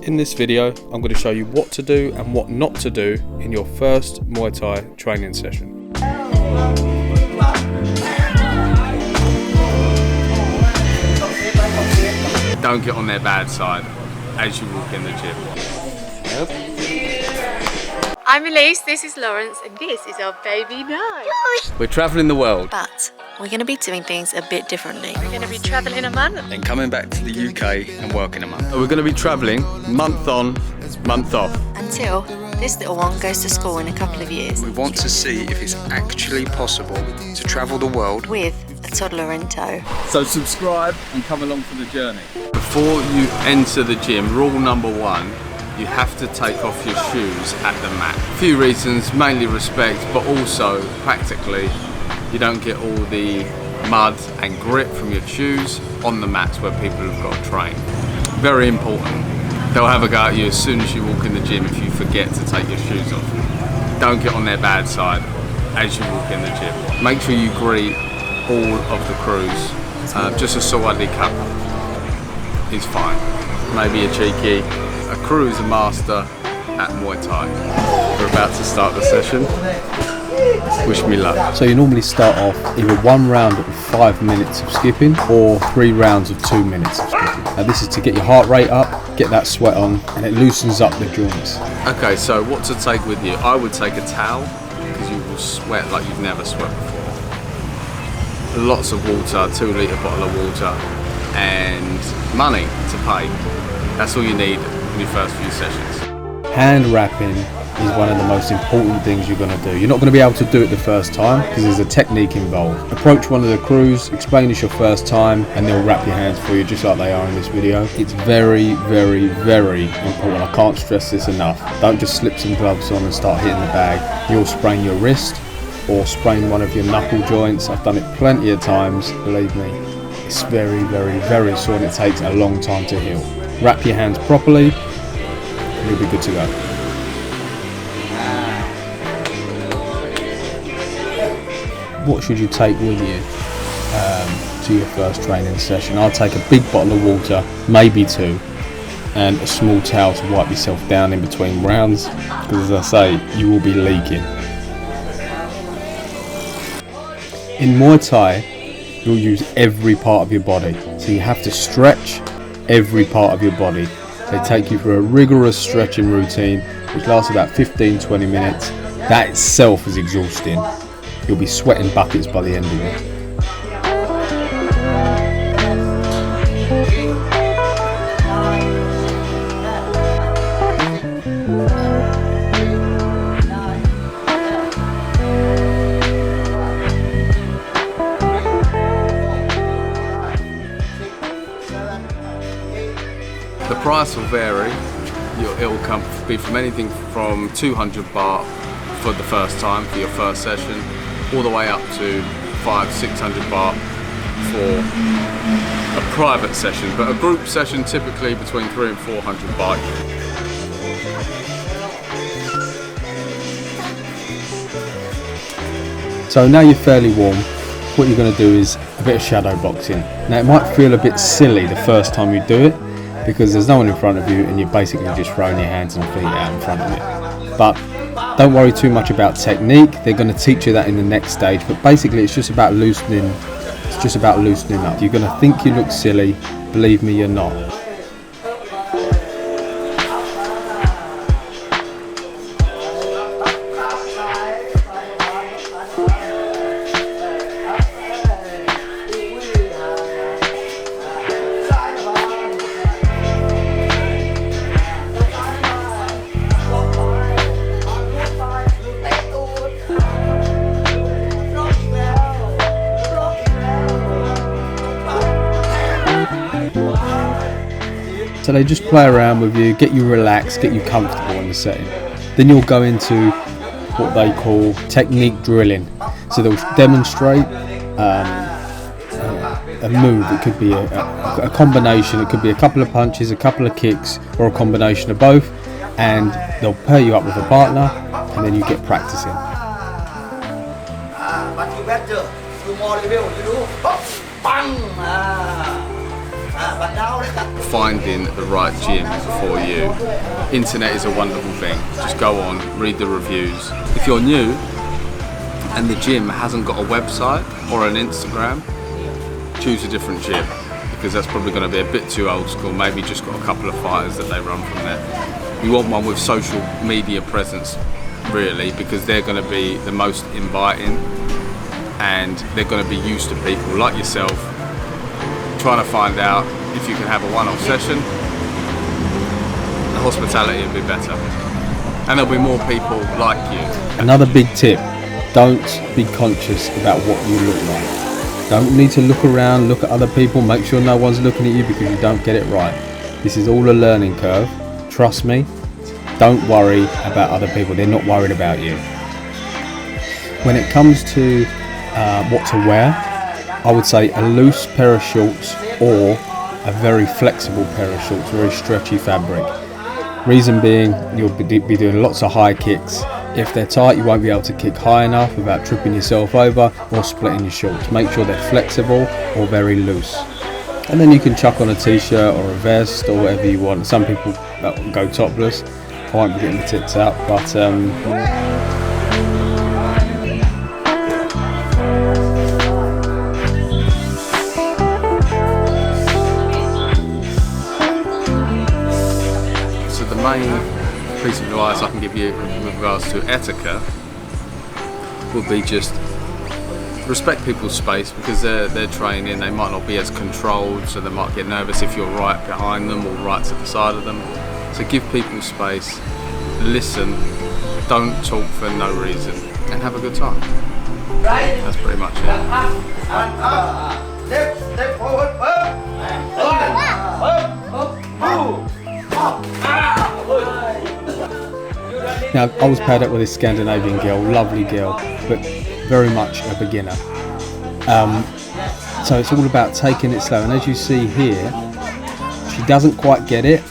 In this video, I'm going to show you what to do and what not to do in your first Muay Thai training session. Don't get on their bad side as you walk in the gym. I'm Eleise, this is Lawrence, and this is our baby Nyh. We're travelling the world. But we're going to be doing things a bit differently. We're going to be travelling a month. And coming back to the UK and working a month. So we're going to be travelling month on, month off. Until this little one goes to school in a couple of years. We want to see if it's actually possible to travel the world with a toddler in tow. So subscribe and come along for the journey. Before you enter the gym, rule number one, you have to take off your shoes at the mat. A few reasons, mainly respect, but also practically, you don't get all the mud and grit from your shoes on the mats where people have got to train. Very important. They'll have a go at you as soon as you walk in the gym if you forget to take your shoes off. Don't get on their bad side as you walk in the gym. Make sure you greet all of the crews. Just a sawadee cup is fine. Maybe a cheeky. A crew is a master at Muay Thai. We're about to start the session. Wish me luck. So you normally start off either one round of 5 minutes of skipping or 3 rounds of 2 minutes of skipping. Now this is to get your heart rate up, get that sweat on, and it loosens up the joints. Okay, so what to take with you? I would take a towel because you will sweat like you've never sweat before. Lots of water, 2 litre bottle of water, and money to pay. That's all you need in your first few sessions. Hand wrapping is one of the most important things you're going to do. You're not going to be able to do it the first time because there's a technique involved. Approach one of the crews, explain it's your first time, and they'll wrap your hands for you just like they are in this video. It's very, very, very important. I can't stress this enough. Don't just slip some gloves on and start hitting the bag. You'll sprain your wrist or sprain one of your knuckle joints. I've done it plenty of times, believe me. It's very, very, very sore and it takes a long time to heal. Wrap your hands properly, and you'll be good to go. What should you take with you to your first training session? I'll take a big bottle of water, maybe 2, and a small towel to wipe yourself down in between rounds, because as I say, you will be leaking. In Muay Thai, you'll use every part of your body, so you have to stretch every part of your body. They take you through a rigorous stretching routine which lasts about 15-20 minutes. That itself is exhausting. You'll be sweating buckets by the end of it. The price will vary. It'll be from anything from 200 baht for the first time, for your first session, all the way up to 500-600 baht for a private session, but a group session typically between 300 and 400 baht. So now you're fairly warm, what you're going to do is a bit of shadow boxing. Now it might feel a bit silly the first time you do it because there's no one in front of you and you're basically just throwing your hands and feet out in front of you. But don't worry too much about technique. They're going to teach you that in the next stage. But basically, it's just about loosening. It's just about loosening up. You're going to think you look silly. Believe me, you're not. So they just play around with you, get you relaxed, get you comfortable in the setting. Then you'll go into what they call technique drilling. So they'll demonstrate a move. It could be a combination, it could be a couple of punches, a couple of kicks, or a combination of both. And they'll pair you up with a partner, and then you get practicing. finding the right gym for you. Internet is a wonderful thing. Just go on, read the reviews. If you're new and the gym hasn't got a website or an Instagram, choose a different gym, because that's probably going to be a bit too old school. Maybe just got a couple of fighters that they run from there. You want one with social media presence, really, because they're going to be the most inviting and they're going to be used to people like yourself trying to find out if you can have a one-off session. The hospitality will be better and there'll be more people like you. Another big tip, don't be conscious about what you look like. Don't need to look around, look at other people, make sure no one's looking at you because you don't get it right. This is all a learning curve. Trust me, don't worry about other people, they're not worried about you. When it comes to what to wear, I would say a loose pair of shorts or a very flexible pair of shorts, very stretchy fabric. Reason being, you'll be doing lots of high kicks. If they're tight, you won't be able to kick high enough without tripping yourself over or splitting your shorts. Make sure they're flexible or very loose. And then you can chuck on a t-shirt or a vest or whatever you want. Some people go topless. I won't be getting the tits out, but So the main piece of advice I can give you with regards to etiquette would be just respect people's space, because they're training, they might not be as controlled, so they might get nervous if you're right behind them or right to the side of them. So give people space, listen, don't talk for no reason, and have a good time. That's pretty much it. Step forward, now I was paired up with this Scandinavian girl, lovely girl, but very much a beginner. So it's all about taking it slow, and as you see here, she doesn't quite get it.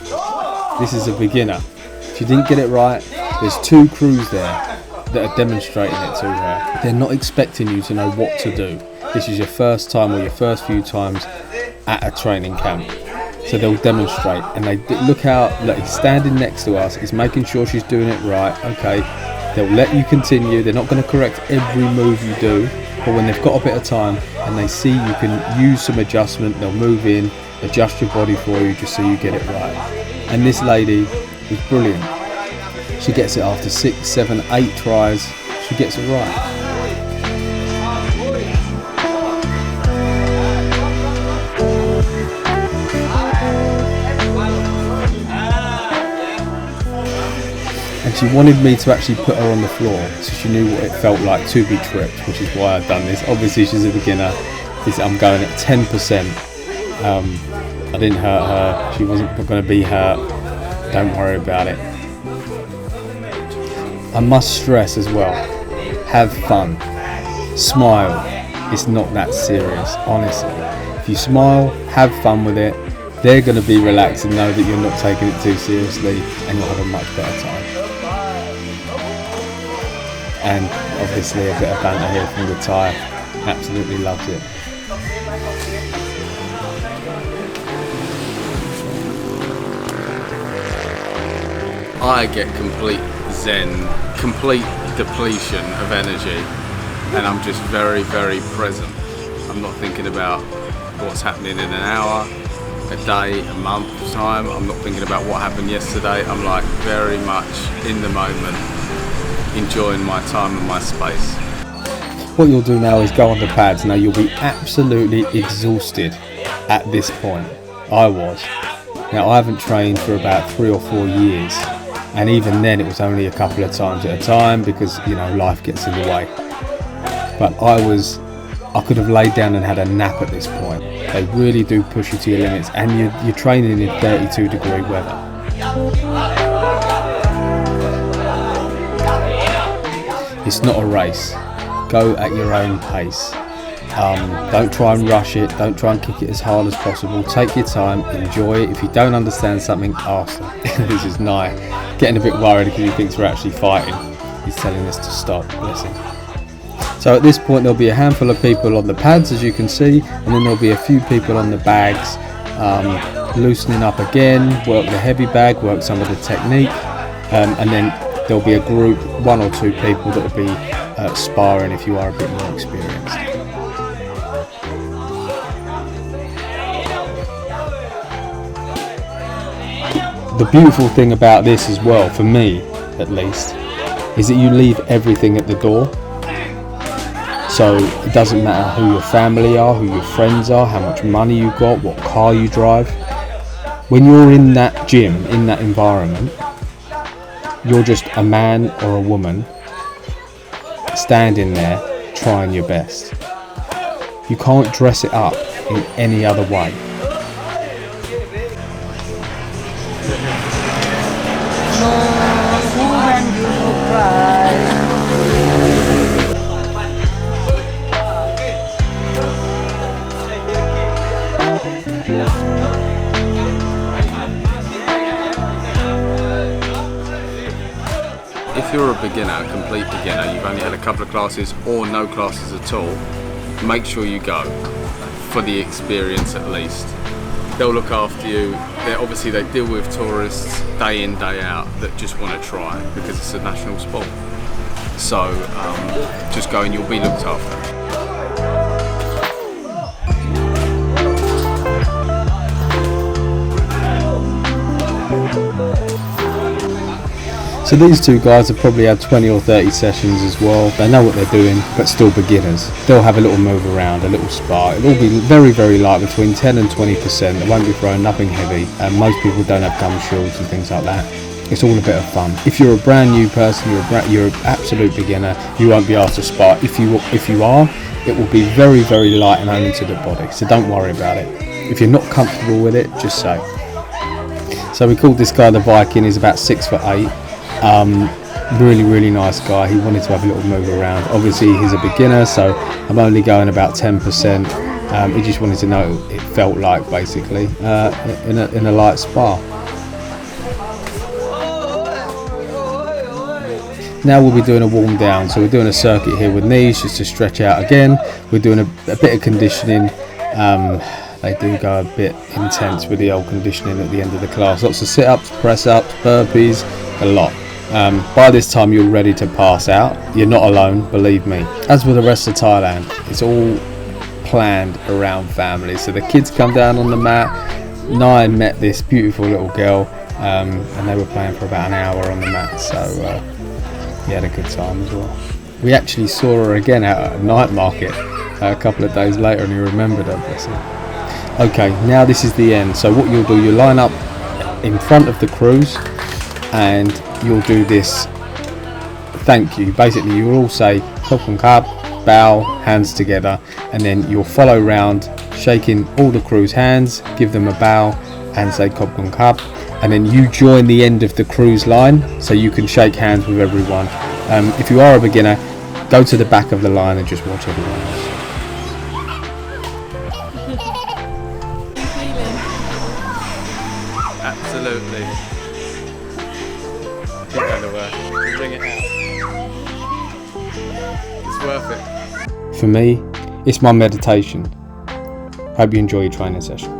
This is a beginner. She didn't get it right. There's two crews there that are demonstrating it to her. They're not expecting you to know what to do. This is your first time or your first few times at a training camp. So they'll demonstrate, and they look he's standing next to us, he's making sure she's doing it right. Okay, they'll let you continue. They're not going to correct every move you do, but when they've got a bit of time and they see you can use some adjustment, they'll move in, adjust your body for you just so you get it right. And this lady is brilliant. She gets it after 6, 7, 8 tries. She gets it right. And she wanted me to actually put her on the floor so she knew what it felt like to be tripped, which is why I've done this. Obviously she's a beginner. I'm going at 10%. I didn't hurt her, she wasn't going to be hurt, don't worry about it. I must stress as well, have fun, smile, it's not that serious, honestly. If you smile, have fun with it, they're going to be relaxed and know that you're not taking it too seriously, and you'll have a much better time. And obviously a bit of banter here from the Thai, absolutely loves it. I get complete zen, complete depletion of energy, and I'm just very, very present. I'm not thinking about what's happening in an hour, a day, a month's time. I'm not thinking about what happened yesterday. I'm like very much in the moment, enjoying my time and my space. What you'll do now is go on the pads. Now you'll be absolutely exhausted at this point. I was. Now I haven't trained for about 3 or 4 years. And even then it was only a couple of times at a time because, you know, life gets in the way. But I could have laid down and had a nap at this point. They really do push you to your limits, and you're training in 32-degree weather. It's not a race. Go at your own pace. Don't try and rush it, don't try and kick it as hard as possible. Take your time, enjoy it. If you don't understand something, ask them. This is Nyh getting a bit worried because he thinks we're actually fighting. He's telling us to stop, bless him. So at this point there'll be a handful of people on the pads, as you can see, and then there'll be a few people on the bags loosening up again, work the heavy bag, work some of the technique, and then there'll be a group, 1 or 2 people that will be sparring if you are a bit more experienced. The beautiful thing about this as well, for me at least, is that you leave everything at the door. So it doesn't matter who your family are, who your friends are, how much money you got, what car you drive. When you're in that gym, in that environment, you're just a man or a woman standing there trying your best. You can't dress it up in any other way. If you're a beginner, a complete beginner, you've only had a couple of classes or no classes at all, make sure you go for the experience at least. They'll look after you. Obviously they deal with tourists day in, day out that just want to try because it's a national sport. So just go and you'll be looked after. So these two guys have probably had 20 or 30 sessions as well. They know what they're doing, but still beginners. They'll have a little move around, a little spar. It'll all be very, very light, between 10 and 20%. They won't be throwing nothing heavy. And most people don't have gum shields and things like that. It's all a bit of fun. If you're a brand new person, you're an absolute beginner, you won't be asked to spar. If you are, it will be very, very light and only to the body. So don't worry about it. If you're not comfortable with it, just say. So we called this guy the Viking. He's about 6'8". Really, really nice guy. He wanted to have a little move around. Obviously he's a beginner, so I'm only going about 10%. He just wanted to know what it felt like, basically, in a light spar. Now we'll be doing a warm down, so we're doing a circuit here with knees just to stretch out again. We're doing a bit of conditioning. They do go a bit intense with the old conditioning at the end of the class. Lots of sit-ups, press-ups, burpees, a lot. By this time you're ready to pass out. You're not alone, believe me. As with the rest of Thailand, it's all planned around family. So the kids come down on the mat. Nyh met this beautiful little girl, and they were playing for about an hour on the mat. So he had a good time as well. We actually saw her again out at a night market a couple of days later, and he remembered her, bless him. Okay, now this is the end. So what you'll do, you line up in front of the crews and you'll do this thank you. Basically you'll all say Koh Phangan, bow, hands together, and then you'll follow round shaking all the crew's hands, give them a bow and say Koh Phangan, and then you join the end of the crew's line so you can shake hands with everyone. If you are a beginner, go to the back of the line and just watch everyone else. Absolutely. It's going to work. Bring it out. It's worth it. For me, it's my meditation. Hope you enjoy your training session.